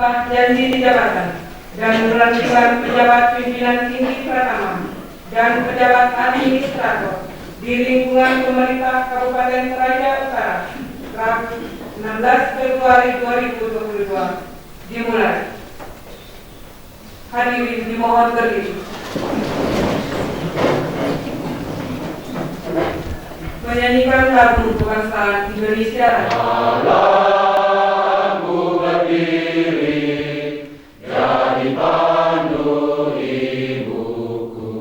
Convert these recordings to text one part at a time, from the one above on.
sumpah janji jabatan dan melanjutkan pejabat pimpinan tinggi Pratama dan pejabat administrator di lingkungan pemerintah Kabupaten Toraja Utara, Rabu 16 Februari 2022 dimulai. Hadirin dimohon berdiri. Menyanyikan lagu kebangsaan Indonesia. Alamku berdiri jadi pandu ibuku.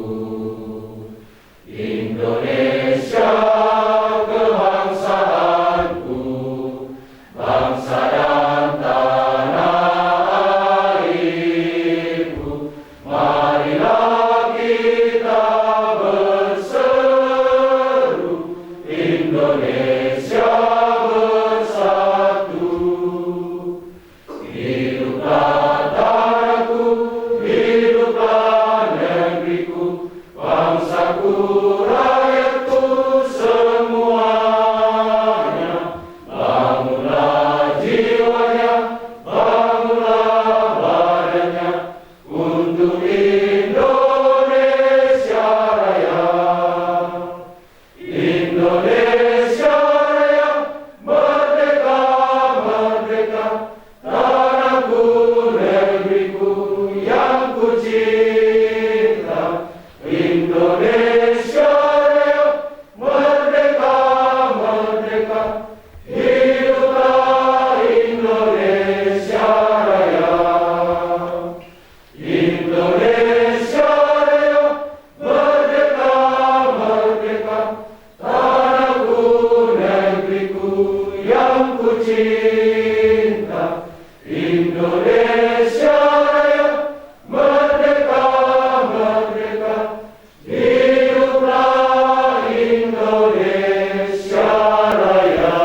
rakyatku semuanya, bangunlah jiwanya, bangunlah badannya, untuk Indonesia Raya. Indonesia Raya, merdeka, merdeka, tanahku, negeriku yang ku cinta. Indonesia Raya, merdeka, merdeka, hiduplah Indonesia Raya. Indonesia Raya, merdeka, merdeka, tanahku, negeriku yang ku cinta. Indonesia Raya, merdeka, merdeka, hiduplah Indonesia Raya.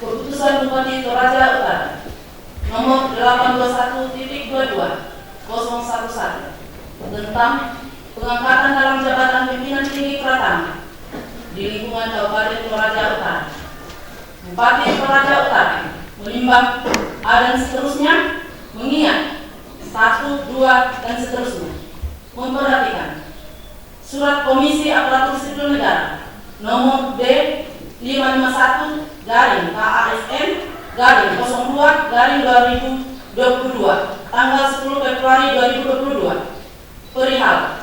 Keputusan Bupati Toraja Utara nomor 821.22.011 tentang pengangkatan dalam jabatan pimpinan tinggi Pratama di lingkungan Kabupaten Toraja Utara. Bupati Toraja Utara menimbang A dan seterusnya, mengingat 1, 2, dan seterusnya, memperhatikan Surat Komisi Aparatur Sipil Negara nomor B 551-KASN-02-2022 tanggal 10 Februari 2022 perihal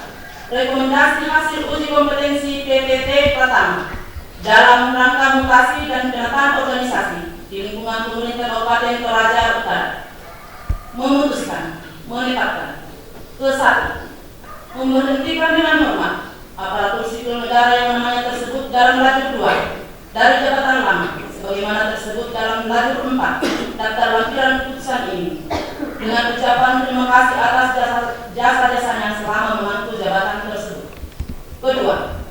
rekomendasi hasil uji kompetensi PTT Pratama dalam rangka mutasi dan penataan organisasi di lingkungan pemerintah Kabupaten Toraja Utara, memutuskan menetapkan ke-1, memberhentikan dengan hormat aparatur sipil negara yang namanya tersebut dalam lajur 2 dari jabatan lama sebagaimana tersebut dalam lajur 4 daftar lampiran putusan ini, dengan ucapan terima kasih atas jasa-jasanya selama memangku jabatan tersebut. Kedua,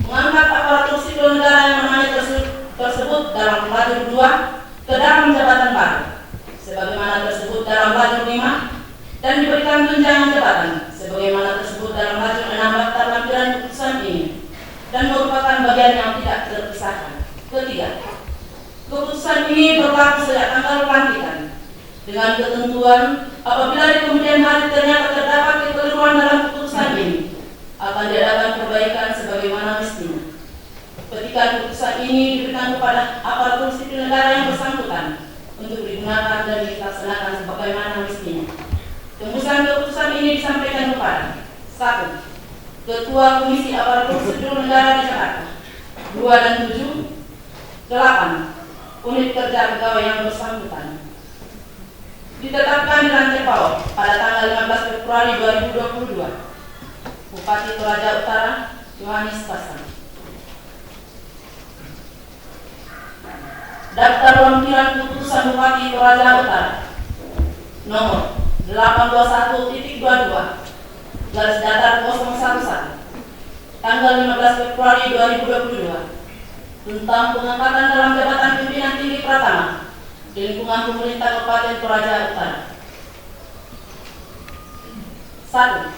mengangkat aparatur sipil negara yang namanya tersebut dalam lajur 2 ke dalam jabatan baru sebagaimana tersebut dalam lajur 5 dan diberikan tunjangan jabatan sebagaimana tersebut dalam lajur 6 daftar lampiran putusan ini dan merupakan bagian yang tidak terpisahkan. Ketiga, keputusan ini berlaku sejak tanggal pelantikan dengan ketentuan apabila di kemudian hari ternyata terdapat kekeliruan dalam keputusan ini akan diadakan perbaikan sebagaimana mestinya. Petikan keputusan ini diberikan kepada aparatur sipil negara yang bersangkutan untuk digunakan dan dilaksanakan sebagaimana mestinya. Tembusan keputusan ini disampaikan kepada 1. Ketua Komisi Aparatur Sipil Negara di Jakarta 2 dan 7. 8. Unit kerja pegawai yang bersangkutan. Ditetapkan di Rantai Pawon pada tanggal 15 Februari 2022. Bupati Toraja Utara Yohanes Pasang. Daftar lampiran keputusan Bupati Toraja Utara nomor 821.22/011 tanggal 15 Februari 2022 tentang pengangkatan dalam jabatan pimpinan tinggi Pratama di lingkungan pemerintah Kabupaten Toraja Utara. 1.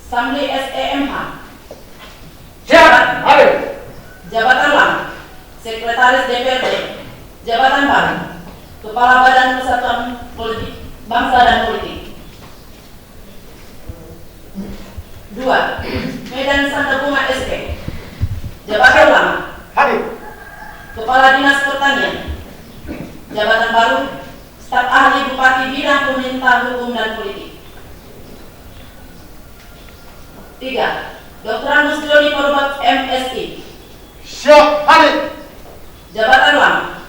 Samli SEMH. Siap, hadir. Jabatan lama Sekretaris DPRD. Jabatan baru Kepala Badan Persatuan Politik Bangsa dan Politik. 2. Medan Santapuma SP. Jabatan lama Hadir. Kepala Dinas Pertanian. Jabatan baru Staf Ahli Bupati Bidang Pemerintah Hukum dan Politik. 3. Dr. Anus Joni Porbat MSI. Siap, hadir. Jabatan lama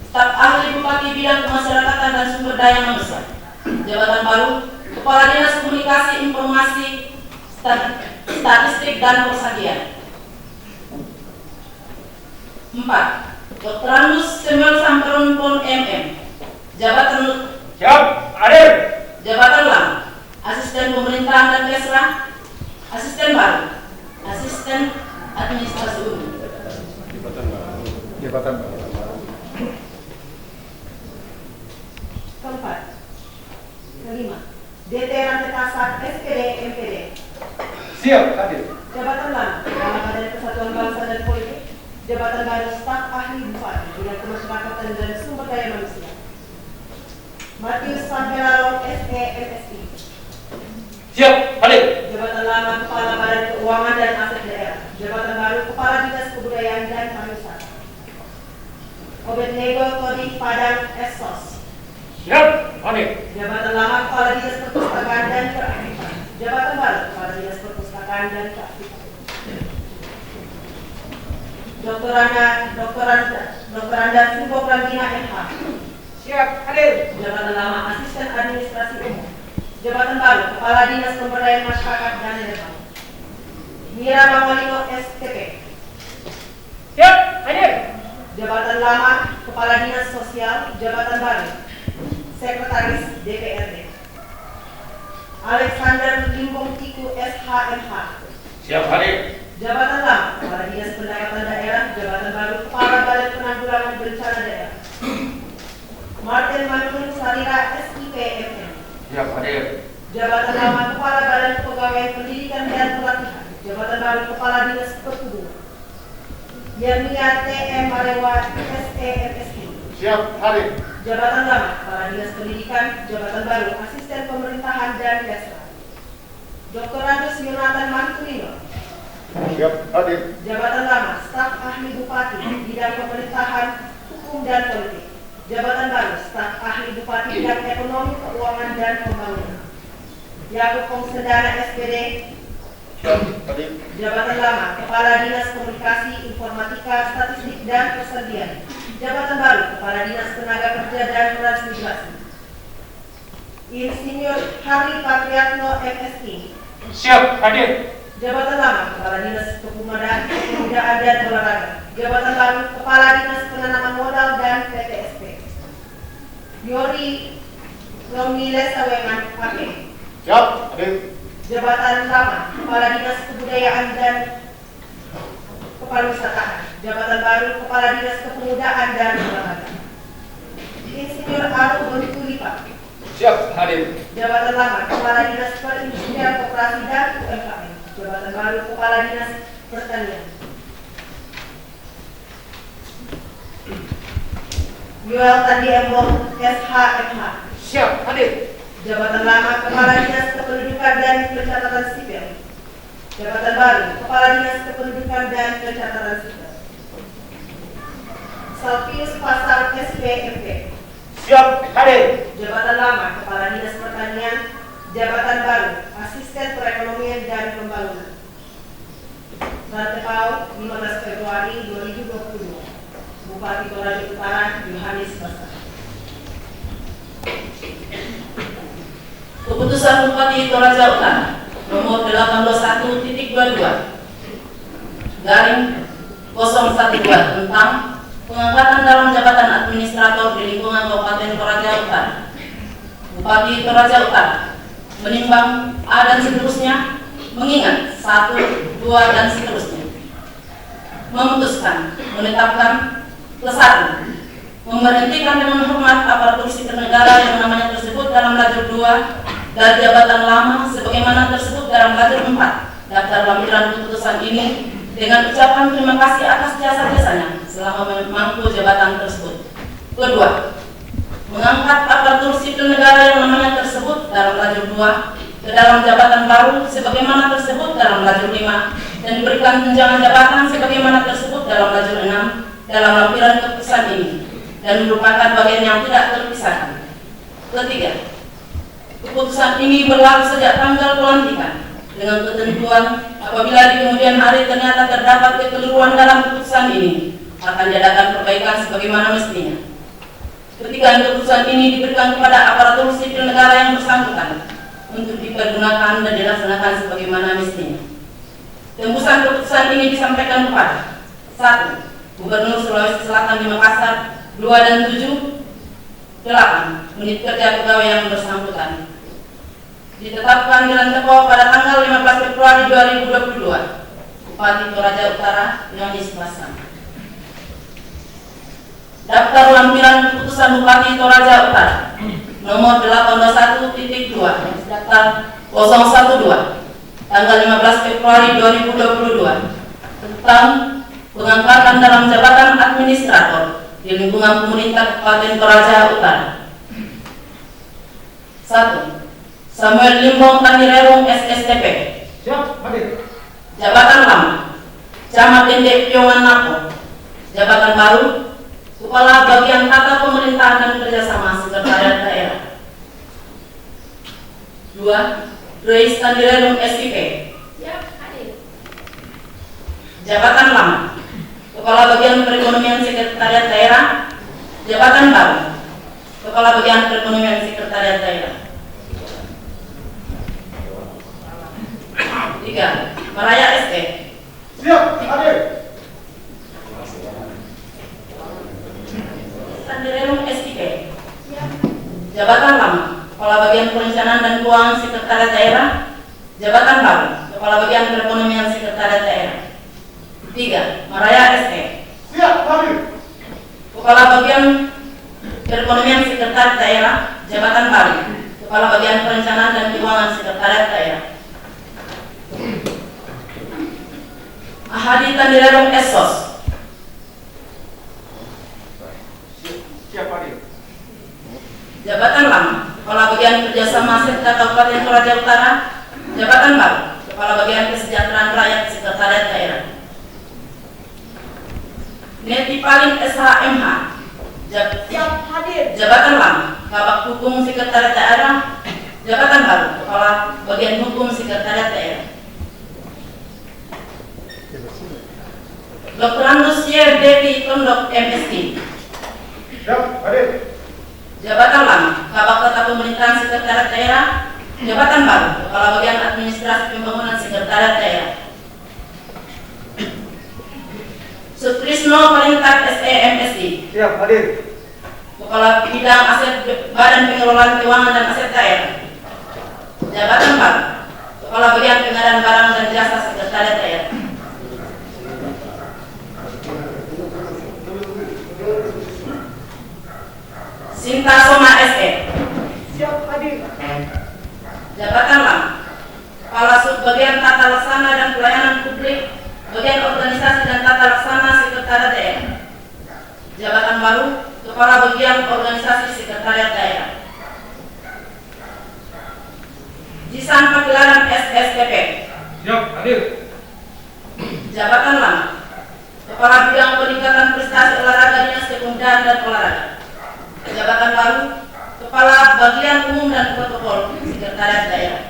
Staf Ahli Bupati Bidang Kemasyarakatan dan Sumber Daya Manusia. Jabatan baru Kepala Dinas Komunikasi Informasi Statistik dan Persajian. 4. Dr. Anus Samuel Samperon Pon MM. Jabatan Siap, hadir. Jabatan lama Asisten Pemerintahan dan Kesra. Asisten baru Asisten Administrasi Umum. Jabatan. Keempat. Kelima. DT Rantai Pasar SPD MPD. Siap, hadir. Jabatan lama dalam Badan Persatuan Bangsa dan Politik, jabatan baru staf ahli bupati bidang kemasyarakatan dan sumber daya manusia. Matius Sampelalong SE MSI. Siap, hadir. Jabatan lama Kepala Badan Keuangan dan Aset Daerah, jabatan baru Kepala Dinas Kebudayaan dan Pariwisata. Obednego Todi Padang Esos. Siap, hadir. Jabatan lama Kepala Dinas Perpustakaan dan Kearifan, jabatan baru Kepala Dinas Perpustakaan dan Kearifan. Dr. Anda Subo Prantina MH. Siap, hadir. Jabatan lama Asisten Administrasi Umum, jabatan baru Kepala Dinas Pemberdayaan Masyarakat dan Desa. Mira Bangolino STP. Siap, hadir. Jabatan lama Kepala Dinas Sosial, jabatan baru Sekretaris DPRD. Alexander Limbong Tiku SHMH. Siap, hadir. Jabatan lama Kepala Dinas Pendapatan Daerah, jabatan baru Kepala Badan Penanggulangan Bencana Daerah. Martin Manun Salira SIPMM. Siap, hadir. Jabatan lama Kepala Badan Kepegawaian Pendidikan dan Pelatihan, jabatan baru Kepala Dinas Perhubungan. Yermia TM Marewa SEMSI. Siap, hadir. Jabatan lama Kepala Dinas Pendidikan, jabatan baru Asisten Pemerintahan dan Desa. Dr. Andus Yonatan Manturino. Siap, hadir. Jabatan lama Staf Ahli Bupati bidang Pemerintahan, Hukum dan Politik, jabatan baru Staf Ahli Bupati bidang Ekonomi, Keuangan dan Pembangunan. Yakub Kongsendana SPD. Siap, hadir. Jabatan lama Kepala Dinas Komunikasi, Informatika, Statistik dan Persediaan, jabatan baru Kepala Dinas Tenaga Kerja dan Transmigrasi. Insinyur Hari Patriatno MSI. Siap, hadir. Jabatan lama Kepala Dinas Kepemudaan dan Olahraga, jabatan baru Kepala Dinas Penanaman Modal dan PTSP. Yori Romile Sawengan AP. Siap, hadir. Jabatan lama Kepala Dinas Kebudayaan dan Kepariwisataan, jabatan baru Kepala Dinas Kepemudaan dan Olahraga. Insinyur Aru Bontulipa. Siap, hadir. Jabatan lama Kepala Dinas Perindustrian Koperasi dan UMKM, jabatan baru Kepala Dinas Pertanian. Yuel Tandi Embong SHMH. Siap, hadir. Jabatan lama Kepala Dinas Kependudukan dan Pencatatan Sipil, jabatan baru Kepala Dinas Kependudukan dan Pencatatan Sipil. Salvius Pasar SPMP. Siap, hadir. Jabatan lama Kepala Dinas Pertanian, jabatan baru Asisten Perekonomian dan Pembangunan. Rantepau 15 Februari 2022. Bupati Toraja Utara Yohanes Basar. Keputusan Bupati Toraja Utara nomor 821.22 garing 012 tentang pengangkatan dalam jabatan administrator di lingkungan Kabupaten Toraja Utara. Bupati Toraja Utara menimbang A dan seterusnya, mengingat 1, 2 dan seterusnya, memutuskan menetapkan ke-1, memberhentikan dengan hormat aparatur sipil negara yang namanya tersebut dalam lajur 2 dari jabatan lama sebagaimana tersebut dalam lajur 4 daftar lampiran keputusan ini dengan ucapan terima kasih atas jasa-jasanya selama memangku jabatan tersebut. Kedua, mengangkat aparatur sipil negara yang namanya tersebut dalam lajur 2 ke dalam jabatan baru sebagaimana tersebut dalam lajur 5 dan diberikan tunjangan jabatan sebagaimana tersebut dalam lajur 6 dalam lampiran keputusan ini dan merupakan bagian yang tidak terpisahkan. Ketiga, keputusan ini berlaku sejak tanggal pelantikan dengan ketentuan apabila di kemudian hari ternyata terdapat kekeliruan dalam keputusan ini akan diadakan perbaikan sebagaimana mestinya. Ketika keputusan ini diberikan kepada aparatur sipil negara yang bersangkutan untuk dipergunakan dan dilaksanakan sebagaimana mestinya. Tembusan keputusan ini disampaikan kepada 1. Gubernur Sulawesi Selatan di Makassar 2 dan 7, 8 menit kerja pegawai yang bersangkutan. Ditetapkan di Rantepau pada tanggal 15 Februari 2022. Bupati Toraja Utara Yohanes Basar. Daftar lampiran keputusan Bupati Toraja Utara nomor 821.2 daftar 012 tanggal 15 Februari 2022 tentang pengangkatan dalam jabatan administrator di lingkungan pemerintah Kabupaten Toraja Utara. 1. Samuel Limbong Tanirerung SSTP. Siap, hadir. Jabatan lama, Camat Dendek Piongan Napo. Jabatan baru, Kepala Bagian Tata Pemerintahan dan Kerjasama Sekretariat Daerah. 2. Reis Tanirerung SIP. Jabatan lama, Kepala Bagian Perekonomian Sekretariat Daerah. Jabatan baru, Kepala Bagian Perekonomian Sekretariat Daerah. 3. Maraya ST. Siap, hadir. Tanirerung SIP. Jabatan lama, Kepala Bagian Perencanaan dan Keuangan Sekretariat Daerah. Jabatan baru, Kepala Bagian Perekonomian Sekretariat Daerah. 3. Maraya ST. Siap, hadir. Kepala Bagian Perekonomian Sekretariat Daerah. Jabatan baru, Kepala Bagian Perencanaan dan Keuangan Sekretariat Daerah. Ahadi Tanirerung SOS. Siap, hadir. Jabatan lama, Kepala Bagian Kerjasama Serta Kabupaten Toraja Utara. Jabatan baru, Kepala Bagian Kesejahteraan Rakyat Sekretariat Daerah. Neti Paling SHMH. Siap hadir. Jabatan lama, Kabak Hukum Sekretariat Daerah. Jabatan baru, Kepala Bagian Hukum Sekretariat Daerah. Dr. Andus Y. Devi Tondok MSD. Siap, hadir. Jabatan lama, Kabak Tata Pemerintahan Sekretariat Daerah. Jabatan baru, Kepala Bagian Administrasi Pembangunan Sekretariat Daerah. Sutrisno Perintah SEMSD. Siap, hadir. Kepala Bidang Aset Badan Pengelolaan Keuangan dan Aset Daerah. Jabatan baru, Kepala Bagian Pengadaan Barang dan Jasa Sekretariat Daerah. Sinta Soma SE. Siap hadir. Jabatan lama, Kepala Subbagian Tata Laksana dan Pelayanan Publik, Bagian Organisasi dan Tata Laksana Sekretariat Daerah. Jabatan baru, Kepala Bagian Organisasi Sekretariat Daerah. Jisan Pagelaran SSTP. Siap, hadir. Jabatan lama, Kepala Bidang Peningkatan Prestasi Olahraga Dinas Kepemudaan dan Olahraga. Jabatan baru, Kepala Bagian Umum dan Protokol Sekretariat Daerah.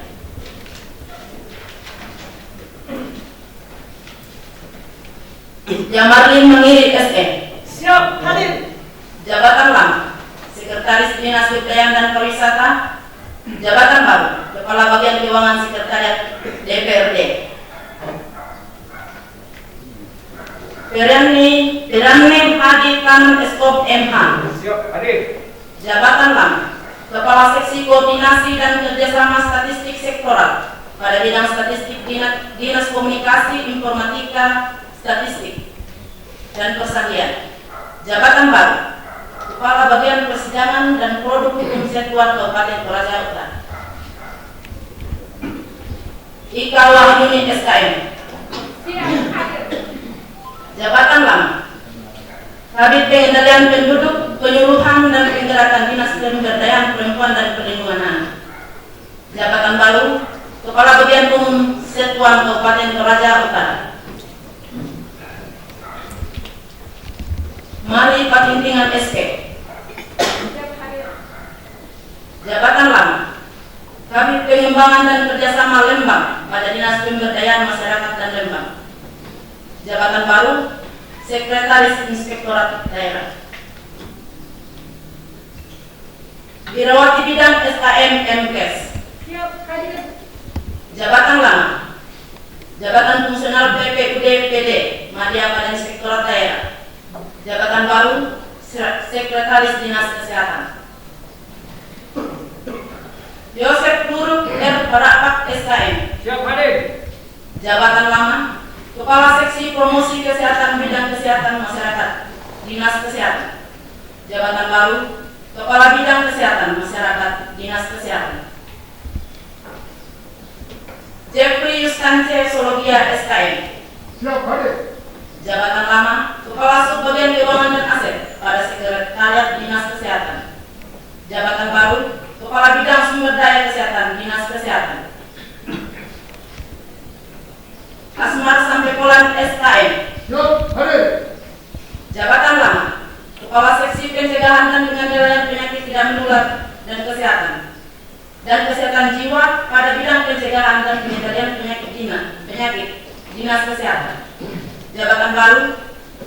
Jamarlin Mengiri SE. Siap hadir. Jabatan lama, Sekretaris Dinas Kebudayaan dan Pariwisata. Jabatan baru, Kepala Bagian Keuangan Sekretariat DPRD. Perani Hadi Tanam Eskop MH. Siap, hadir. Jabatan lama, Kepala Seksi Koordinasi dan Kerjasama Statistik Sektoral pada bidang statistik Dinas Komunikasi, Informatika, Statistik, dan Persajian. Jabatan baru, Kepala Bagian Persidangan dan Produk Hukum Satuan Kabupaten Toraja Utara. Ika Wahyuni SKM. Siap hadir. Jabatan lama, Kabid Pengendalian Penduduk, Penyuluhan dan Penggerakan Dinas Pemberdayaan Perempuan dan Perlindungan Anak. Jabatan baru, Kepala Bagian Umum Satuan Kabupaten Toraja Utara. Mari Patintingan SK. Siap hadir. Jabatan lama, Kabid Pengembangan dan Kerjasama Lembang pada Dinas Pemberdayaan Masyarakat dan Lembang. Jabatan baru, Sekretaris Inspektorat Daerah. Birawati Bidang SKM MKes. Siap hadir. Jabatan lama, Jabatan Fungsional PPUD PD Madya pada Inspektorat Daerah. Jabatan baru, Sekretaris Dinas Kesehatan. Yosef Buruk R. Parapak SKM. Siap, hadir. Jabatan lama, Kepala Seksi Promosi Kesehatan Bidang Kesehatan Masyarakat Dinas Kesehatan. Jabatan baru, Kepala Bidang Kesehatan Masyarakat Dinas Kesehatan. Jeffrey Yuskance Sologia SKM. Siap hadir. Jabatan lama Kepala Subbagian Keuangan dan Aset pada Sekretariat Dinas Kesehatan. Jabatan baru Kepala Bidang Sumber Daya Kesehatan Dinas Kesehatan. Asmar Sampepolan SKM. Siap hadir. Jabatan lama Kepala Seksi Pencegahan dan Pengendalian Penyakit Tidak Menular dan Kesehatan Jiwa pada bidang pencegahan dan pengendalian penyakit Dinas Kesehatan. Jabatan baru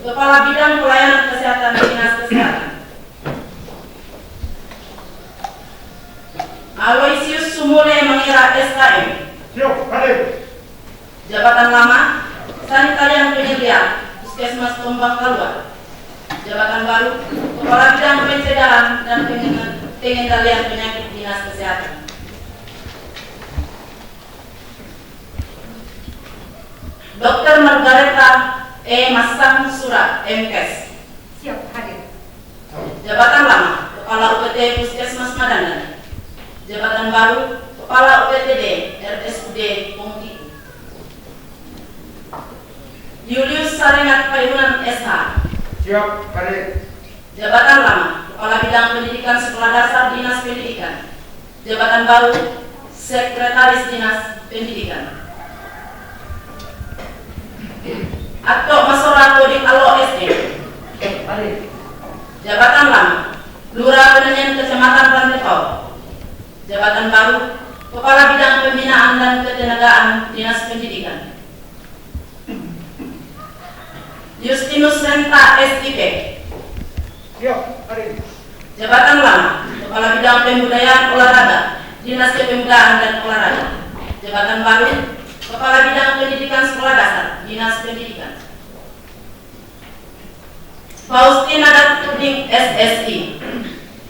Kepala Bidang Pelayanan Kesehatan Dinas Kesehatan. Aloysius Sumule Mangira SKM. Siap hadir. Jabatan lama Sanitarian Penyedia Puskesmas Tombak Kalua. Jabatan baru Kepala Bidang Pencegahan dan Pengendalian Penyakit Dinas Kesehatan. Dr. Margareta E. Masang Surat MKes. Siap hadir. Jabatan lama Kepala UPT Puskesmas Madangan. Jabatan baru Kepala UPTD RSUD Pongki. Julius Saringat Payunan SH. Siap hadir. Jabatan lama Kepala Bidang Pendidikan Sekolah Dasar Dinas Pendidikan. Jabatan baru Sekretaris Dinas Pendidikan. Atok Masora Kodik Alo SD. Hadir. Jabatan lama Lurah Penenyan Kecamatan Rantepau. Jabatan baru Kepala Bidang Pembinaan dan Ketenagaan Dinas Pendidikan. Justinus Senta SIP. Siap hadir. Jabatan lama Kepala Bidang Pembudayaan Olahraga Dinas Kepemudaan dan Olahraga. Jabatan baru Kepala Bidang Pendidikan Sekolah Dasar Dinas Pendidikan. Faustina Datuding SSI.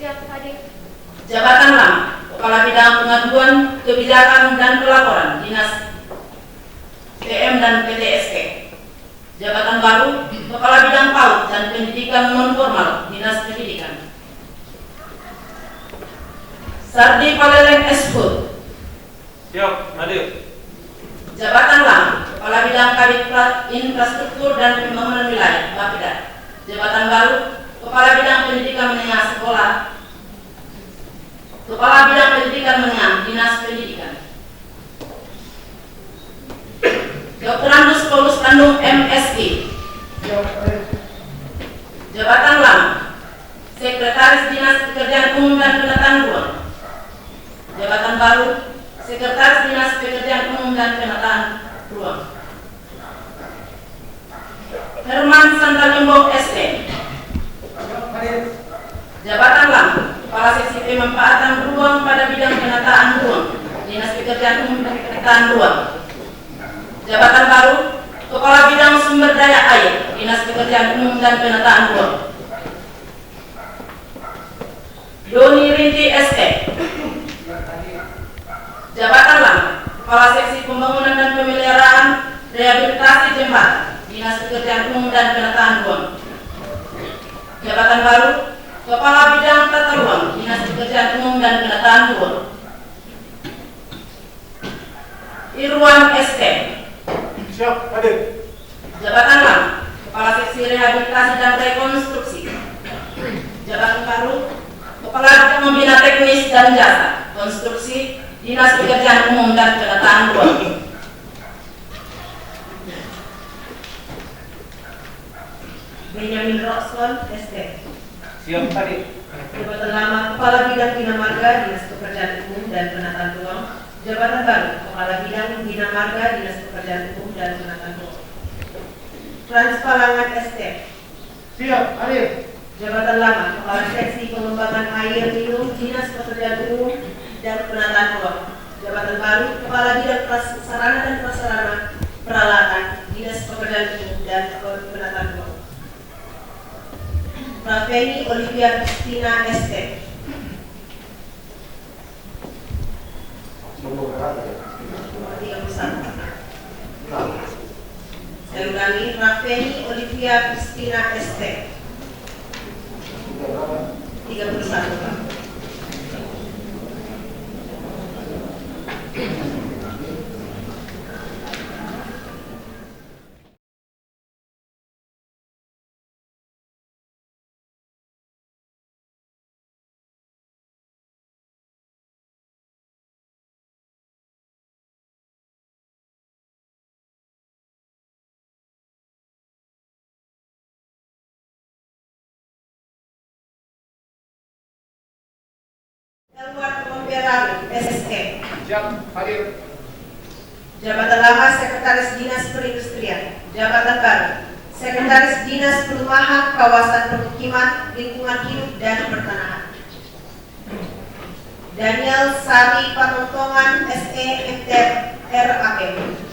Siap hadir. Jabatan lama Kepala Bidang Pengaduan Kebijakan dan Pelaporan Dinas PM dan PTSK. Jabatan baru Kepala Bidang PAUD dan Pendidikan Non-Formal Dinas Pendidikan. Sardi Paleleng Eshud. Siap hadir. Jabatan lama Kepala Bidang Kadiplat Infrastruktur dan Pembangunan Wilayah Bapeda. Jabatan baru Kepala Bidang Pendidikan Menengah Sekolah. Kepala Bidang Pendidikan Menengah Dinas Pendidikan. Dr. Andus Paulus Bandung MSI. Siap hadir. Jabatan lama Sekretaris Dinas Pekerjaan Umum dan Penataan Ruang. Jabatan baru Sekretaris Dinas Pekerjaan Umum dan Penataan Ruang. Herman Santalimbo ST. Siap hadir. Jabatan lama Kepala Seksi Pemanfaatan Ruang pada bidang penataan ruang Dinas Pekerjaan Umum dan Penataan Ruang. Jabatan baru Kepala Bidang Sumber Daya Air Dinas Pekerjaan Umum dan Penataan Ruang. Doni Rinti ST. Jabatan lama Kepala Seksi Pembangunan dan Pemeliharaan Rehabilitasi Jembatan Dinas Pekerjaan Umum dan Penataan Ruang. Jabatan baru Kepala Bidang Tata Ruang Dinas Pekerjaan Umum dan Penataan Ruang. Irwan ST. Siap hadir. Jabatan lama Kepala Seksi Rehabilitasi dan Rekonstruksi. Jabatan baru Kepala Bidang Pembina Teknis dan Jasa Konstruksi Dinas Pekerjaan Umum dan Penataan Ruang. Benyamin Roxon ST. Siap hadir. Jabatan lama Kepala Bidang Bina Marga Dinas Pekerjaan Umum dan Penataan Ruang. Jabatan baru Kepala Bidang Bina Marga Dinas Pekerjaan Umum dan Penataan Ruang. Frans Palangan ST. Siap hadir. Jabatan lama Kepala Seksi Pengembangan Air Minum Dinas Pekerjaan Umum dan Penataan Ruang. Jabatan baru Kepala Bidang Sarana dan Prasarana Peralatan Dinas Pekerjaan Umum dan Penataan Ruang. Praveni Olivia Kristina ST. Saya ulangi, Praveni Olivia Kristina ST. 31 Pak. Elwar Romberano, SSE. Siap hadir. Jabatan lama Sekretaris Dinas Perindustrian. Jabatan baru Sekretaris Dinas Perumahan, Kawasan Permukiman, Lingkungan Hidup dan Pertanahan. Daniel Sari Panontongan, SE, MTer, RAP.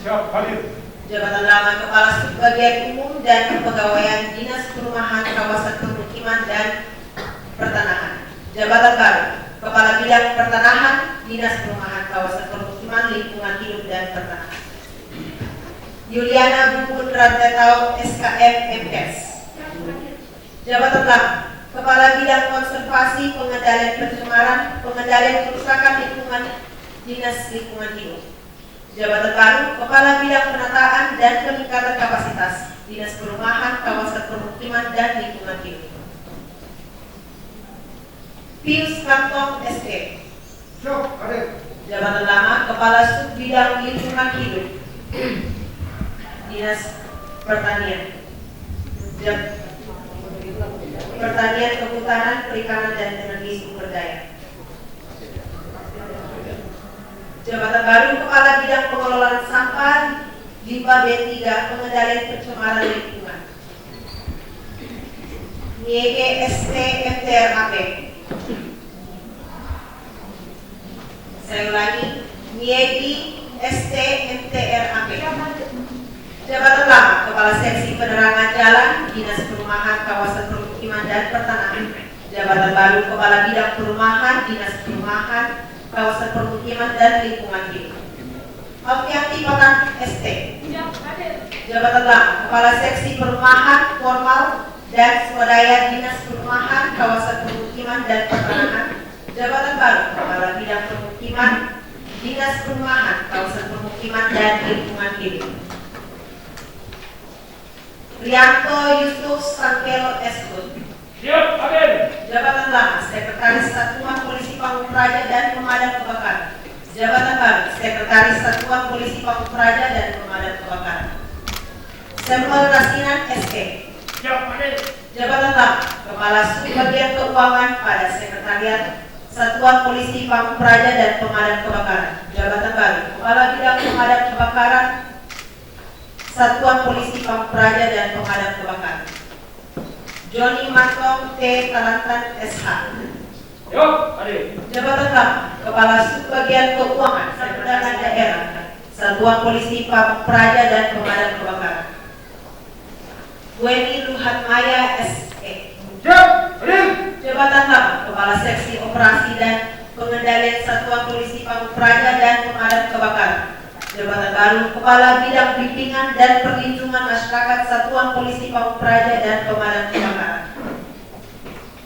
Siap hadir. Jabatan lama Kepala Subbagian Umum dan Kepegawaian Dinas Perumahan, Kawasan Permukiman dan Pertanahan. Jabatan baru Kepala Bidang Pertanahan, Dinas Perumahan, Kawasan Permukiman, Lingkungan Hidup dan Pertanahan. Yuliana Bubun Rantetau, SKM, MKes. Jabatan lama Kepala Bidang Konservasi, Pengendalian Pencemaran, Pengendalian Kerusakan Lingkungan, Dinas Lingkungan Hidup. Jabatan baru Kepala Bidang Penataan dan Peningkatan Kapasitas, Dinas Perumahan, Kawasan Permukiman dan Lingkungan Hidup. Pius Kantong, SE. Siap hadir. Jabatan lama Kepala Sub Bidang Lingkungan Hidup, Dinas Pertanian. Pertanian, Kehutanan, Perikanan dan Energi Sumber Daya. Jabatan baru Kepala Bidang Pengelolaan Sampah, Limbah B3, Pengendalian Pencemaran Lingkungan. Niege ST MTRAP. Saya ulangi, Niegi ST MTRAP. Jabatan lama Kepala Seksi Penerangan Jalan, Dinas Perumahan, Kawasan Permukiman dan Pertanahan. Jabatan baru Kepala Bidang Perumahan, Dinas Perumahan, Kawasan Permukiman dan Lingkungan Hidup. Alfiati Patan ST. Jabatan lama Kepala Seksi Perumahan Formal dan Swadaya, Dinas Perumahan, Kawasan Permukiman dan Pertanahan. Jabatan baru Kepala Bidang Permukiman, Dinas Perumahan, Kawasan Permukiman dan Lingkungan Hidup. Rianto Yusuf Sangkelo Eskut. Siap hadir. Jabatan lama Sekretaris Satuan Polisi Pamung Praja dan Pemadam Kebakaran. Jabatan baru Sekretaris Satuan Polisi Pamung Praja dan Pemadam Kebakaran. Samuel Rasinan SK. Siap hadir. Jabatan lama Kepala Subbagian Keuangan pada Sekretariat Satuan Polisi Pamung Praja dan Pemadam Kebakaran. Jabatan baru Kepala Bidang Pemadam Kebakaran, Satuan Polisi Pamung Praja dan Pemadam Kebakaran. Joni Mantong T. Talantan SH. Siap hadir. Jabatan lama Kepala Subbagian Keuangan Sekretariat Daerah Satuan Polisi Pamung Praja dan Pemadam Kebakaran. Weni Luhatmaya SE. Siap hadir. Jabatan lama Kepala Seksi Operasi dan Pengendalian Satuan Polisi Pamung Praja dan Pemadam Kebakaran. Jabatan baru Kepala Bidang Bimbingan dan Perlindungan Masyarakat Satuan Polisi Pamung Praja dan Pemadam Kebakaran.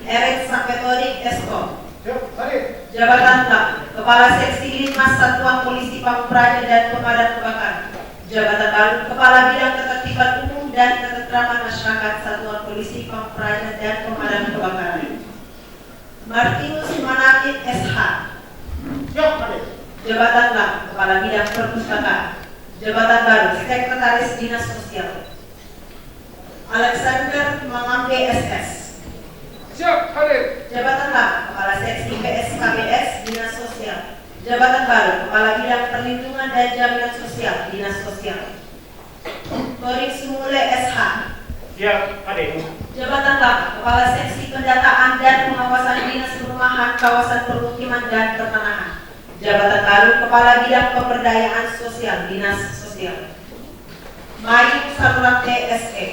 Erik Sampetodik Eskom. Siap hadir. Jabatan lama Kepala Seksi Linmas Satuan Polisi Pamung Praja dan Pemadam Kebakaran. Jabatan baru Kepala Bidang Ketertiban Umum dan Ketentraman Masyarakat Satuan Polisi Pamung Praja dan Pemadam Kebakaran. Martinus Manakit SH. Siap hadir. Jabatan lama Kepala Bidang Perpustakaan. Jabatan baru Sekretaris Dinas Sosial. Alexander Mangambe SS. Siap hadir. Jabatan lama Kepala Seksi PSKBS Dinas Sosial. Jabatan baru Kepala Bidang Perlindungan dan Jaminan Sosial Dinas Sosial. Torik Sumule SH. Siap hadir. Jabatan lama Kepala Seksi Pendataan dan Pengawasan Dinas Perumahan, Kawasan Permukiman dan Pertanahan. Jabatan baru Kepala Bidang Pemberdayaan Sosial Dinas Sosial. Mayu Sarulate SE.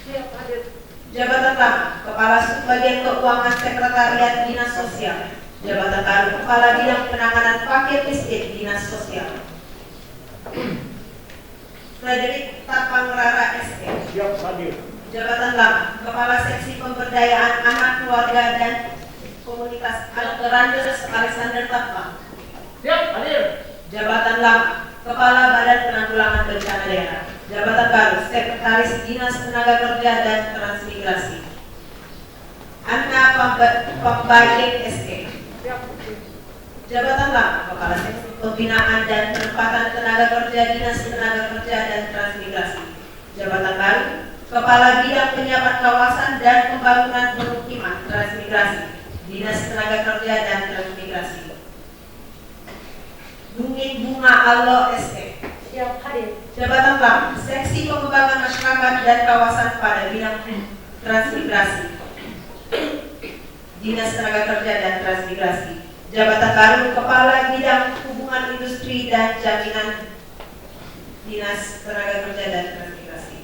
Siap hadir. Jabatan lama Kepala Subbagian Keuangan Sekretariat Dinas Sosial. Jabatan baru Kepala Bidang Penanganan Paket Miskin Dinas Sosial. Frederick Tapangrara SE. Siap hadir. Jabatan lama Kepala Seksi Pemberdayaan Anak, Keluarga dan Komunitas Randes Alexander Tapang. Siap hadir. Jabatan lama Kepala Badan Penanggulangan Bencana Daerah. Jabatan baru Sekretaris Dinas Tenaga Kerja dan Transmigrasi. Anna Pambalik SE. Siap hadir. Jabatan lama Kepala Seksi Pembinaan dan Penempatan Tenaga Kerja Dinas Tenaga Kerja dan Transmigrasi. Jabatan baru Kepala Bidang Penyiapan Kawasan dan Pembangunan Permukiman Transmigrasi Dinas Tenaga Kerja dan Transmigrasi. Nungi Bunga Allo SE. Siap hadir. Jabatan lama, Seksi Pengembangan Masyarakat dan Kawasan pada bidang transmigrasi, Dinas Tenaga Kerja dan Transmigrasi. Jabatan baru, Kepala Bidang Hubungan Industri dan Jaminan, Dinas Tenaga Kerja dan Transmigrasi.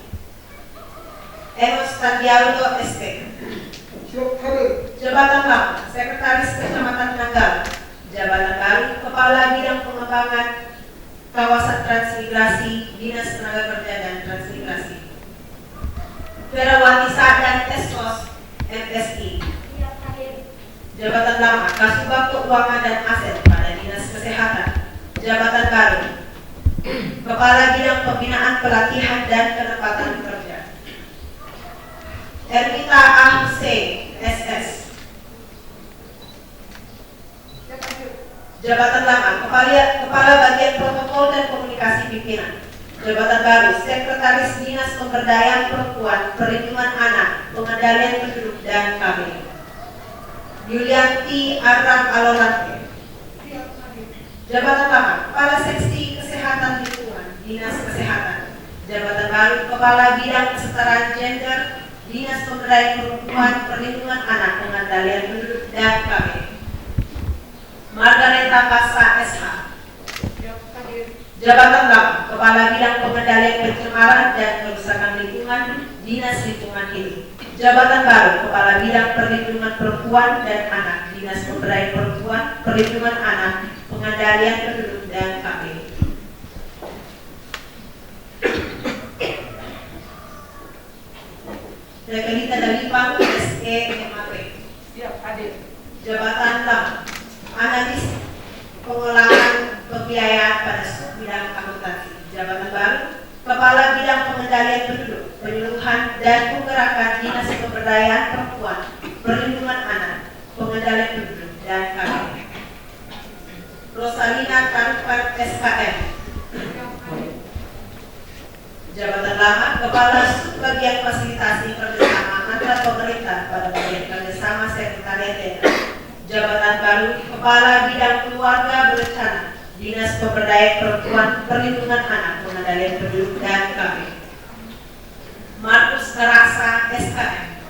Enos Tandialdo SP. Siap hadir. Jabatan lama, Sekretaris Kecamatan Nanggal. Jabatan baru, Kepala Bidang Pengembangan Kawasan Transmigrasi, Dinas Tenaga Kerja dan Transmigrasi. Ferawati dan Esos MSI. Siap hadir. Jabatan lama, Kasubag Keuangan dan Aset pada Dinas Kesehatan. Jabatan baru, Kepala Bidang Pembinaan Pelatihan dan Penempatan Kerja. Ermita A. Hussein SS. Siap hadir. Jabatan lama, Kepala Bagian Protokol dan Komunikasi Pimpinan. Jabatan baru, Sekretaris Dinas Pemberdayaan Perempuan, Perlindungan Anak, Pengendalian Penduduk dan KBM. Yulianti Aram Alorante. Siap hadir. Jabatan lama, Kepala Seksi Kesehatan Lingkungan, Dinas Kesehatan. Jabatan baru, Kepala Bidang Kesetaraan Gender, Dinas Pemberdayaan Perempuan, Perlindungan Anak, Pengendalian Penduduk dan KBM. Margareta Pasa SH. Siap hadir. Jabatan lama, Kepala Bidang Pengendalian Pencemaran dan Kerusakan Lingkungan, Dinas Lingkungan Hidup. Jabatan baru, Kepala Bidang Perlindungan Perempuan dan Anak, Dinas Pemberdayaan Perempuan, Perlindungan Anak, Pengendalian Penduduk dan KPU. Rekalita Dalipang SE MAP. Siap hadir. Jabatan lama, Analis Pengolahan Pembiayaan pada bidang akuntansi. Jabatan baru, Kepala Bidang Pengendalian Penduduk, Penyuluhan dan Penggerakan Dinas Pemberdayaan Perempuan, Perlindungan Anak, Pengendalian Penduduk dan KPU. Rosalina Karupan SKM. Siap hadir. Jabatan lama, Kepala Subbagian Fasilitasi Kerjasama Antara Pemerintah pada bagian kerjasama Sekretariat Daerah. Jabatan baru, Kepala Bidang Keluarga Berencana, Dinas Pemberdayaan Perempuan, Perlindungan Anak, Pengendalian Penduduk dan KPU. Markus Karasa SKM.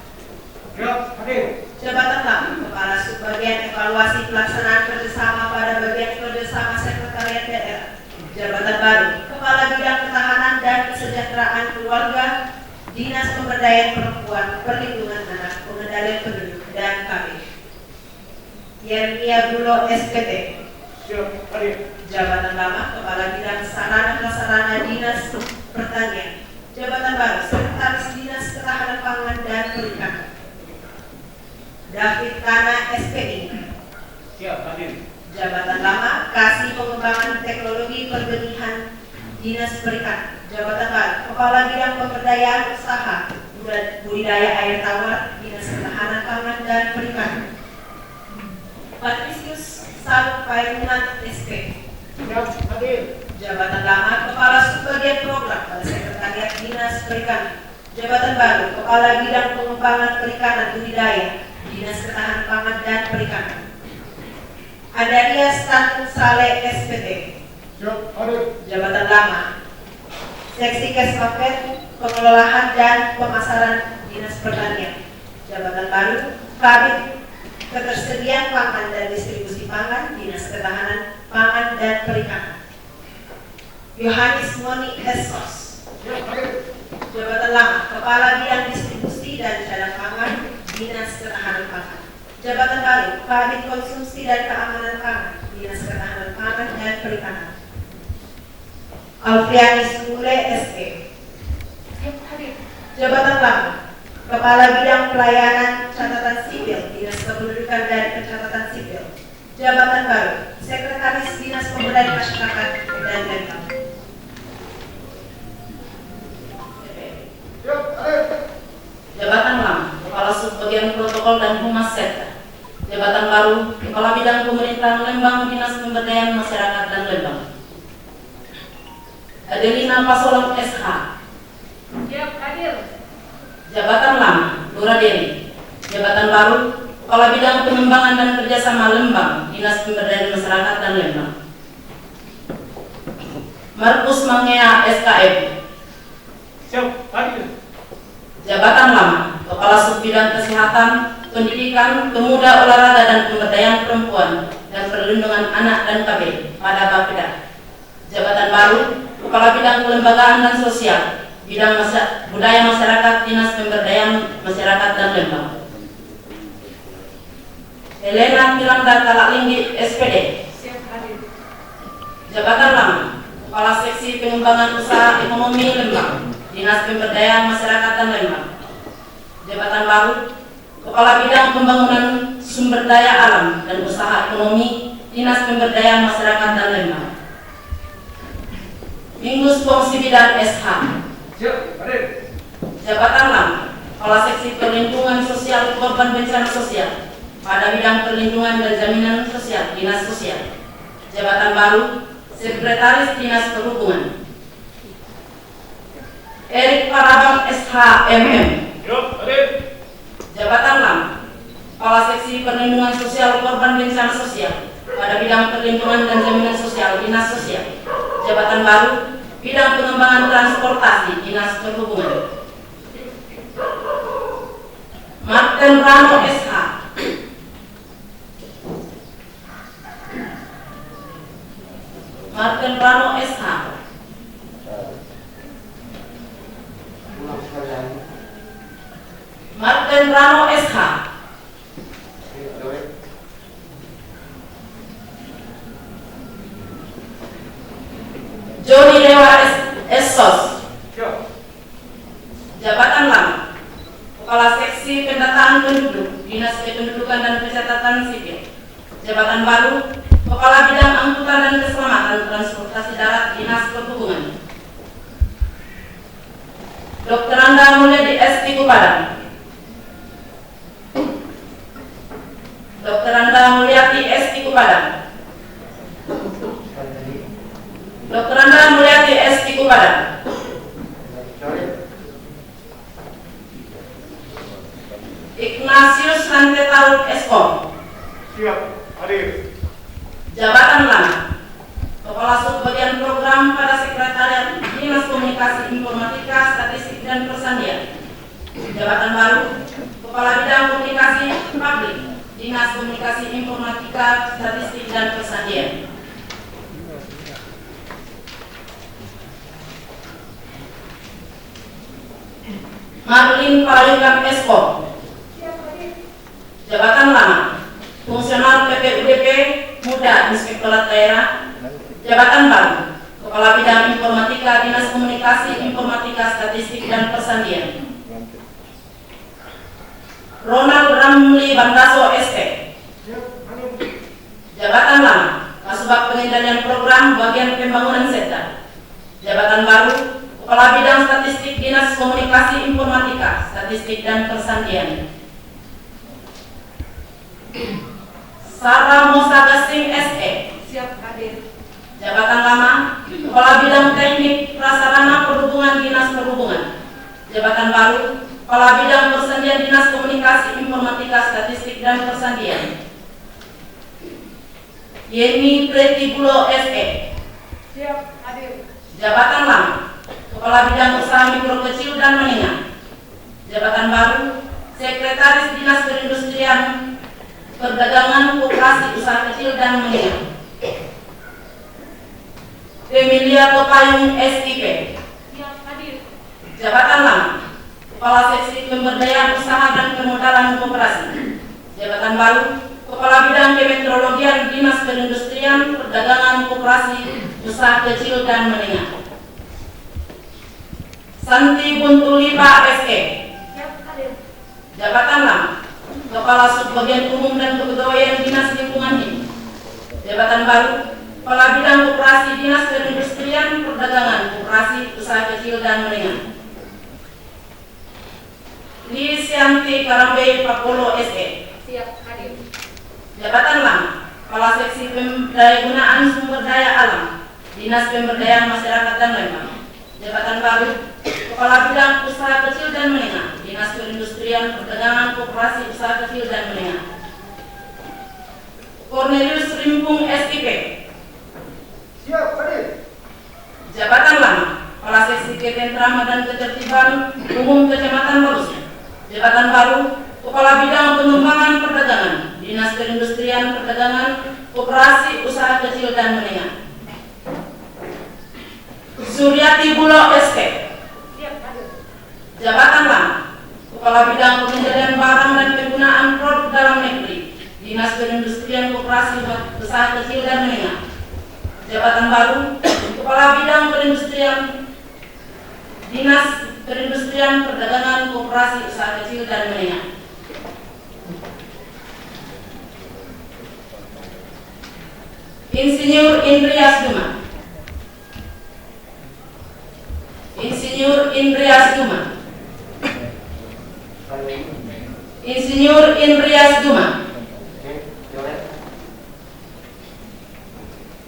Siap hadir. Jabatan lama, Kepala Subbagian Evaluasi Pelaksanaan Kerjasama pada bagian kerjasama Sekretariat Daerah. Jabatan baru, Kepala Bidang Ketahanan dan Kesejahteraan Keluarga, Dinas Pemberdayaan Perempuan, Perlindungan Anak, Pengendalian Penduduk dan KPU. Yermia Bulo SPT. Siap hadir. Jabatan lama, Kepala Bidang Sarana Prasarana Dinas Pertanian. Jabatan baru, Sekretaris Dinas Ketahanan Pangan dan Perikanan. David Kana SPI. Siap hadir. Jabatan lama, Kasih Pengembangan Teknologi Perbenihan Dinas Perikanan. Jabatan baru, Kepala Bidang Pemberdayaan Usaha Budidaya Air Tawar, Dinas Ketahanan Pangan dan Perikanan. Patricius Saluk Pairunan SP. Siap hadir. Jabatan lama, Kepala Subbagian Program pada Sekretariat Dinas Perikanan. Jabatan baru, Kepala Bidang Pengembangan Perikanan Budidaya, Dinas Ketahanan Pangan dan Perikanan. Adaria Stanton Saleh SPT. Siap hadir. Jabatan lama, Seksi Kesmapet, Pengelolaan dan Pemasaran Dinas Pertanian. Jabatan baru, Kabit Ketersediaan Pangan dan Distribusi Pangan, Dinas Ketahanan Pangan dan Perikanan. Yohanes Moni Esos. Siap hadir. Jabatan lama, Kepala Bidang Distribusi dan Cadangan Pangan, Dinas Ketahanan Pangan. Jabatan baru, Kabit Konsumsi dan Keamanan Pangan, Dinas Ketahanan Pangan dan Perikanan. Alfianis Mule SE. Siap hadir. Jabatan lama, Kepala Bidang Pelayanan Catatan Sipil, Dinas Kependudukan dan Pencatatan Sipil. Jabatan baru, Sekretaris Dinas Pemberdayaan Masyarakat dan Lembang. Siap hadir. Jabatan lama, Kepala Subbagian Protokol dan Humas Sekda. Jabatan baru, Kepala Bidang Pemerintahan Lembang, Dinas Pemberdayaan Masyarakat dan Lembang. Adelina Pasolon SH. Siap hadir. Jabatan lama, Lura Deni. Jabatan baru, Kepala Bidang Pengembangan dan Kerjasama Lembang, Dinas Pemberdayaan Masyarakat dan Lembang. Markus Mangea SKM. Siap hadir. Jabatan Lama, Kepala Sub Bidang Kesehatan, Pendidikan, Pemuda, Olahraga dan Pemberdayaan Perempuan dan Perlindungan Anak dan KB pada Bapeda. Jabatan baru, Kepala Bidang Kelembagaan dan Sosial, Bidang Budaya Masyarakat, Dinas Pemberdayaan Masyarakat dan Lembang. Helena Kilanda Kalaklingi SPD. Siap hadir. Jabatan Lama, Kepala Seksi Pengembangan Usaha Ekonomi Lembang, Dinas Pemberdayaan Masyarakat dan Lembang. Jabatan baru, Kepala Bidang Pembangunan Sumber Daya Alam dan Usaha Ekonomi, Dinas Pemberdayaan Masyarakat dan Lembang. Mingus Fungsi Bidang SH. Siap hadir. Jabatan Lama, Kepala Seksi Perlindungan Sosial Korban Bencana Sosial pada bidang perlindungan dan jaminan sosial, Dinas Sosial. Jabatan baru, Sekretaris Dinas Perhubungan. Erik Parabang SHMM. Siap hadir. Jabatan Lama, Kepala Seksi Perlindungan Sosial Korban Bencana Sosial pada bidang perlindungan dan jaminan sosial, Dinas Sosial. Jabatan baru, Bidang Pengembangan Transportasi, Dinas Perhubungan. Martin Rano SH. Martin Rano SH. Martin Rano SH. Joni Dewa SSOS. Siap. Jabatan Lama, Kepala Seksi Pendataan Penduduk, Dinas Kependudukan dan Pencatatan Sipil. Jabatan baru, Kepala Bidang Angkutan dan Keselamatan Transportasi Darat, Dinas Perhubungan. Dr. Anda Mulyadi S. Tiku Padang. Dr. Anda Mulyadi S. Tiku Padang. Dr. Anda Mulyadi S. Tiku Padang. Ignatius Rantetaul Eskom. Siap hadir. Jabatan Lama, Kepala Subbagian Program pada Sekretariat Dinas Komunikasi Informatika, Statistik dan Persandian. Jabatan baru, Kepala Bidang Komunikasi Publik, Dinas Komunikasi Informatika, Statistik dan Persandian. Marlin Palingam Eskom. Jabatan Lama, Fungsional PPUDP Muda Inspektorat Daerah. Jabatan baru, Kepala Bidang Informatika, Dinas Komunikasi Informatika, Statistik dan Persandian. Ronald Ramli Bandaso ST. Jabatan Lama, Kasubag Pengendalian Program Bagian Pembangunan Sekda. Jabatan baru, Kepala Bidang Statistik Dinas Komunikasi Informatika, Statistik dan Persandian. Sarah Mosagasing SE. Siap hadir. Jabatan Lama, Kepala Bidang Teknik Prasarana Perhubungan, Dinas Perhubungan. Jabatan baru, Kepala Bidang Persandian Dinas Komunikasi Informatika, Statistik dan Persandian. Yeni Pretibulo SE. Siap hadir. Jabatan Lama, Kepala Bidang Usaha Mikro Kecil dan Menengah. Jabatan baru, Sekretaris Dinas Perindustrian, Perdagangan, Koperasi Usaha Kecil dan Menengah. Emilia Topayung SIP. Siap hadir. Jabatan Lama, Kepala Seksi Pemberdayaan Usaha dan Permodalan Koperasi. Jabatan baru, Kepala Bidang Kemeteorologian, Dinas Perindustrian, Perdagangan, Koperasi Usaha Kecil dan Menengah. Santi Buntulipa SE. Siap hadir. Jabatan Lama, Kepala Subbagian Umum dan Kepegawaian Dinas Lingkungan Hidup. Jabatan baru, Kepala Bidang Koperasi Dinas Perindustrian, Perdagangan, Koperasi Usaha Kecil dan Menengah. Lisianti Karambe Papolo SE. Siap hadir. Jabatan Lama, Kepala Seksi Pendayagunaan Sumber Daya Alam, Dinas Pemberdayaan Masyarakat dan Lembang. Jabatan baru, Kepala Bidang Usaha Kecil dan Menengah, Dinas Perindustrian, Perdagangan, Koperasi Usaha Kecil dan Menengah. Cornelius Rimpung SIP. Siap hadir. Jabatan Lama, Kepala Seksi Ketentraman dan Ketertiban Umum Kecamatan Malusia. Jabatan Baru, Kepala Bidang Pengembangan Perdagangan, Dinas Perindustrian Perdagangan, Koperasi Usaha Kecil dan Menengah. Suryati Bulo SP. Siap, hadir. Jabatan Lama, Kepala Bidang Pengendalian Barang dan Penggunaan Produk Dalam Negeri, Dinas Perindustrian Koperasi Usaha Kecil dan Menengah. Jabatan Baru, Kepala Bidang Perindustrian, Dinas Perindustrian Perdagangan Koperasi Usaha Kecil dan Menengah. Insinyur Indrias Duma. Insinyur Indrias Duma. Insinyur Indrias Duma.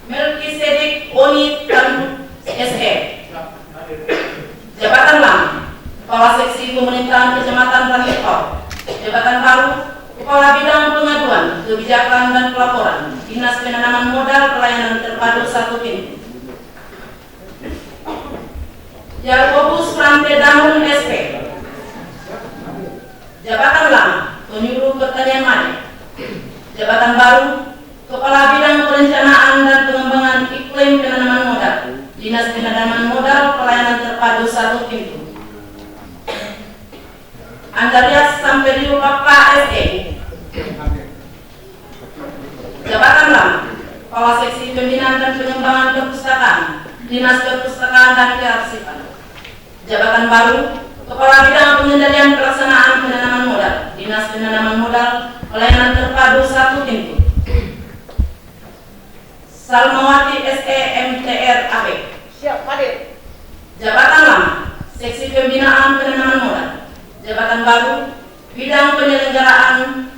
Melkisedek Oni Talu SE. Jabatan Lama, Kepala Seksi Pemerintahan Kecamatan Rantepau. Jabatan Baru, Kepala Bidang Pengaduan, Kebijakan dan Pelaporan, Dinas Penanaman Modal Pelayanan Terpadu Satu Pintu. Jakobus Frante Damun SP. Jabatan Lama, Penyuluh Pertanian Made. Jabatan Baru, Kepala Bidang Perencanaan dan Pengembangan Iklim Penanaman Modal, Dinas Penanaman Modal Pelayanan Terpadu Satu Pintu. Andarias Samperiu Papa SE. Jabatan Lama, Kepala Seksi Pembinaan dan Pengembangan Perpustakaan, Dinas Perpustakaan dan Kearsipan. Jabatan Baru, Kepala Bidang Pengendalian Pelaksanaan Penanaman Modal, Dinas Penanaman Modal Pelayanan Terpadu Satu Pintu. Salmawati SE MTR AP. Siap, hadir. Jabatan Lama, Seksi Pembinaan Penanaman Modal. Jabatan Baru, Bidang Penyelenggaraan,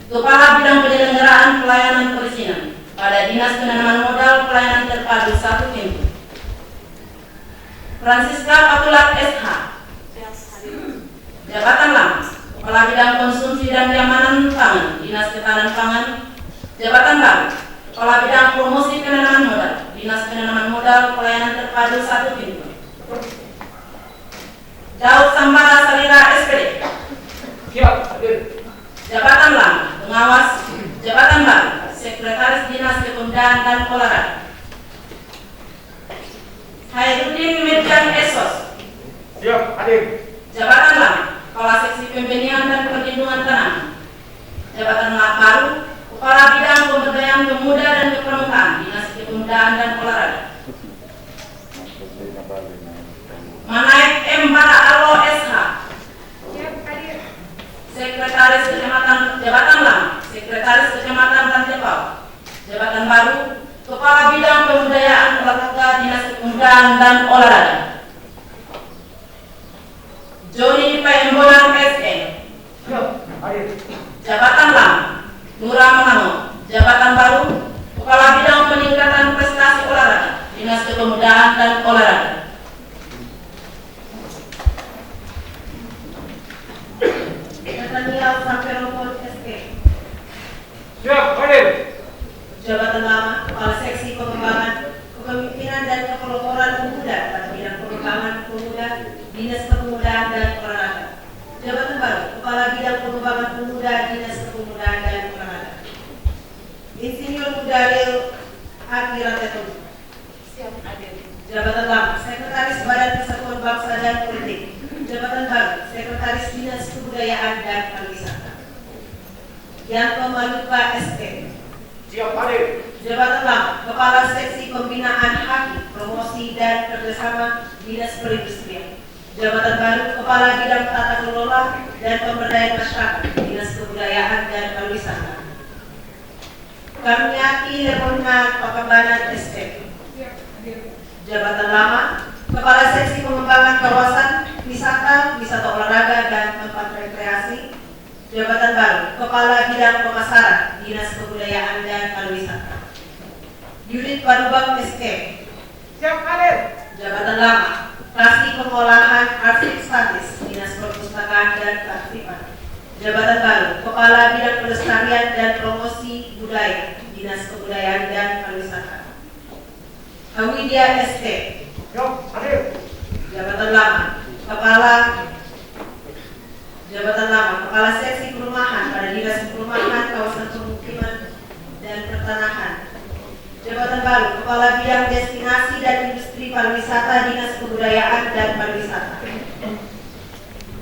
Kepala Bidang Penyelenggaraan Pelayanan Perizinan pada Dinas Penanaman Modal Pelayanan Terpadu Satu Pintu. Francisca Patulat SH. Jabatan Lama, Kepala Bidang Konsumsi dan Keamanan Pangan, Dinas Ketahanan Pangan. Jabatan Baru, Kepala Bidang Promosi Penanaman Modal, Dinas Penanaman Modal Pelayanan Terpadu Satu Pintu. Daud Sambara Salira SPD. Siap, hadir. Jabatan Lama, Pengawas. Jabatan Baru, Sekretaris Dinas Kepemudaan dan Olahraga. Hairudin Mirjan Esos. Siap, hadir. Jabatan Lama, Kepala Seksi Pembenihan dan Perlindungan Tanaman. Jabatan Baru, Kepala Bidang Pemberdayaan Pemuda dan Kepramukaan, Dinas Kepemudaan dan Olahraga. Manaik M. Bara Alo SH. Siap, hadir. Sekretaris Kecamatan. Jabatan Lama, Sekretaris Kecamatan Rantepau. Jabatan Baru, Kepala Bidang Pemberdayaan Olahraga, Dinas Kepemudaan dan Olahraga. Joni Paembonan SE. Siap, hadir. Jabatan Lama, Nura Mahango. Jabatan Baru, Kepala Bidang Peningkatan Prestasi Olahraga, Dinas Kepemudaan dan Olahraga. Nathaniel Samperopol SP. Siap, hadir. Jabatan Lama, Kepala Seksi Pengembangan, Kepemimpinan dan Kepeloporan Pemuda pada bidang pengembangan pemuda, Dinas Kepemudaan dan Olahraga. Jabatan Baru, Kepala Bidang Pengembangan Pemuda, Dinas Kepemudaan dan Olahraga. Insinyur Mudaril Akira Tetu. Siap, hadir. Jabatan Lama, Sekretaris Badan Persatuan Bangsa dan Politik. Jabatan Baru, Sekretaris Dinas Kebudayaan dan Pariwisata. Yanto Maluka SP. Siap, hadir. Jabatan Lama, Kepala Seksi Pembinaan Haki, Promosi dan Kerjasama, Dinas Perindustrian. Jabatan Baru, Kepala Bidang Tata Kelola dan Pemberdayaan Masyarakat, Dinas Kebudayaan dan Pariwisata. Karniati Lemona Pakambanan SP. Siap, hadir. Jabatan Lama, Kepala Seksi Pengembangan Kawasan Wisata, Wisata Olahraga dan Tempat Rekreasi. Jabatan Baru, Kepala Bidang Pemasaran, Dinas Kebudayaan dan Pariwisata. Yudit Parubang SK. Siap, hadir. Jabatan Lama, Kasih Pengolahan Arsip Statis, Dinas Perpustakaan dan Kearsipan. Jabatan Baru, Kepala Bidang Pelestarian dan Promosi Budaya, Dinas Kebudayaan dan Pariwisata. Hawidia ST. Siap hadir. Jabatan lama Kepala Seksi Perumahan pada Dinas Perumahan Kawasan Pemukiman dan Pertanahan. Jabatan baru Kepala Bidang Destinasi dan Industri Pariwisata Dinas Kebudayaan dan Pariwisata.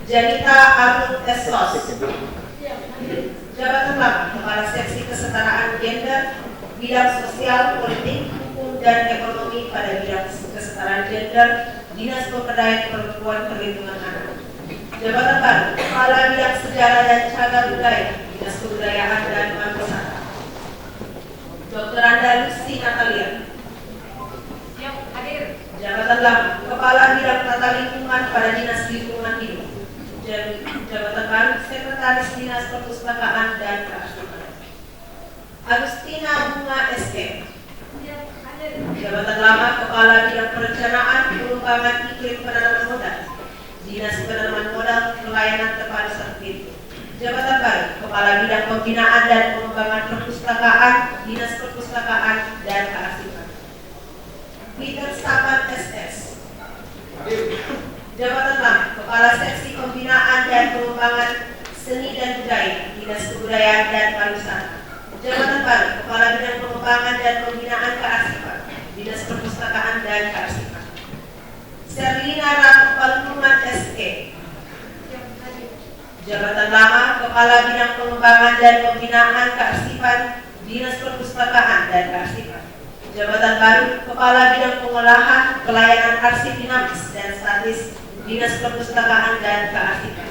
Janita Arun Esos. Jabatan lama Kepala Seksi Kesetaraan Gender, Bidang Sosial, Politik, Hukum dan Ekonomi pada Bidang Kesetaraan Gender, Dinas Pemberdayaan Perempuan Perlindungan Anak. Jabatan baru Kepala Bidang Sejarah dan Cagar Budaya, Dinas Kebudayaan dan Pariwisata. Dr. Anda Lucy Natalia. Siap hadir. Jabatan lama Kepala Bidang Tata Lingkungan pada Dinas Lingkungan Hidup. Jabatan baru Sekretaris Dinas Perpustakaan dan Kearsipan. Agustina Bunga SK. Siap hadir. Jabatan lama Kepala Bidang Perencanaan, Pengembangan Iklim Penanaman Modal, Dinas Penanaman Modal, Pelayanan Terpadu Satelit. Jabatan baru Kepala Bidang Pembinaan dan Pengembangan Perpustakaan, Dinas Perpustakaan dan Kearsipan. Peter Saban SS. Jabatan lama Kepala Seksi Pembinaan dan Pengembangan Seni dan Budaya, Dinas Kebudayaan dan Pariwisata. Jabatan baru Kepala Bidang Pengembangan dan Pembinaan Kearsipan, Dinas Perpustakaan dan Kearsipan. Serlina Ratu Palungan SK. Siap hadir. Jabatan lama Kepala Bidang Pengembangan dan Pembinaan Kearsipan, Dinas Perpustakaan dan Kearsipan. Jabatan baru Kepala Bidang Pengolahan Pelayanan Arsip Dinamis dan Statis, Dinas Perpustakaan dan Kearsipan.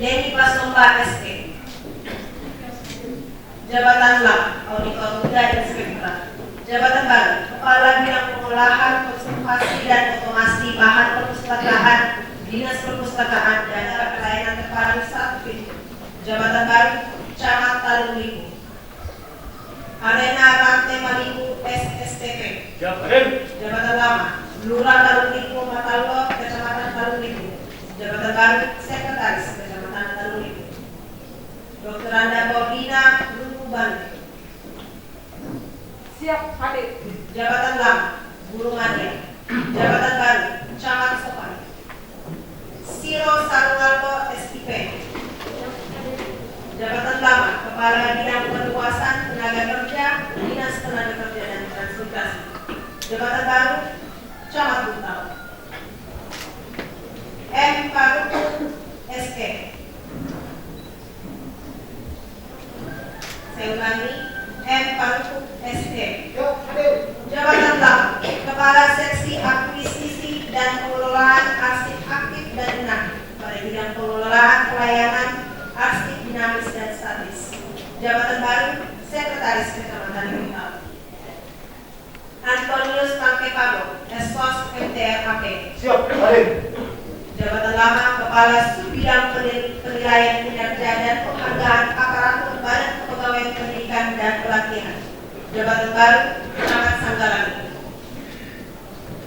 Yeni Pasomba SK. Jabatan lama Auditor Muda Inspektorat. Jabatan baru Kepala Bidang Pengolahan, Konservasi dan Otomasi Bahan Perpustakaan, Dinas Perpustakaan dan Pelayanan Terpadu Satelit. Jabatan baru Camat Talung Liku. Arena Rantai Maliku SSTP. Siap hadir. Jabatan lama Lurah Talung Liku Matallo, Kecamatan Talung Liku. Jabatan baru Sekretaris Kecamatan Talung Liku. Dr. Anda Paulina Lukuban. Siap hadir. Jabatan lama Guru Madia. Jabatan baru Camat Sopan. Siro Sarungalko SIP. Jabatan lama Kepala Bidang Perluasan Tenaga Kerja, Dinas Tenaga Kerja dan Transportasi. Jabatan baru Camat Buntau. M. Paruku SK. Saya ulangi, M. Paruku SK. Siap hadir. Jabatan lama Kepala Seksi Akuisisi dan Pengelolaan Arsip Aktif dan Dinamis pada bidang pengelolaan pelayanan arsip dinamis dan statis. Jabatan baru Sekretaris Kecamatan Lingkungan. Antonius Pangkepalo, Esos MTRAP. Siap hadir. Jabatan lama Kepala Subbidang Penilaian Kinerja dan Penghargaan Aparatur Badan Kepegawaian Pendidikan dan Pelatihan. Jabatan baru Camat Sanggalang.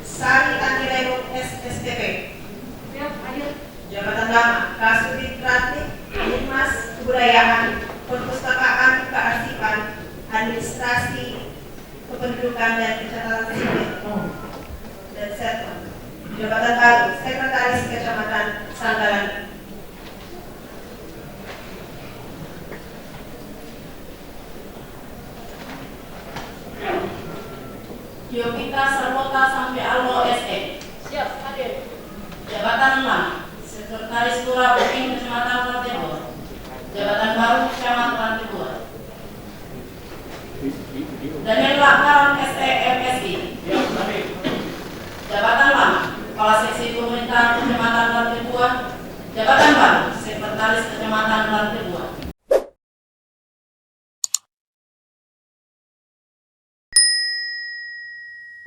Sari Andireno SSTP. Siap hadir. Jabatan lama Kasubit Kreatif, Humas Kebudayaan, Perpustakaan, Kearsipan, Administrasi, Kependudukan dan Pencatatan Sipil dan Settlement. Jabatan baru Sekretaris Kecamatan Sanggalang. Yogita Sarwota Sampai Allo SE. Siap hadir. Jabatan lama Sekretaris Lurah Booking Kecamatan Rantai Bawah. Jabatan baru Camat Rantai Bawah. Daniel Lakaran SE MSI. Siap hadir. Jabatan lama Kepala Seksi Pemerintahan Kecamatan Rantai Bawah. Jabatan baru Sekretaris Kecamatan Rantai Bawah.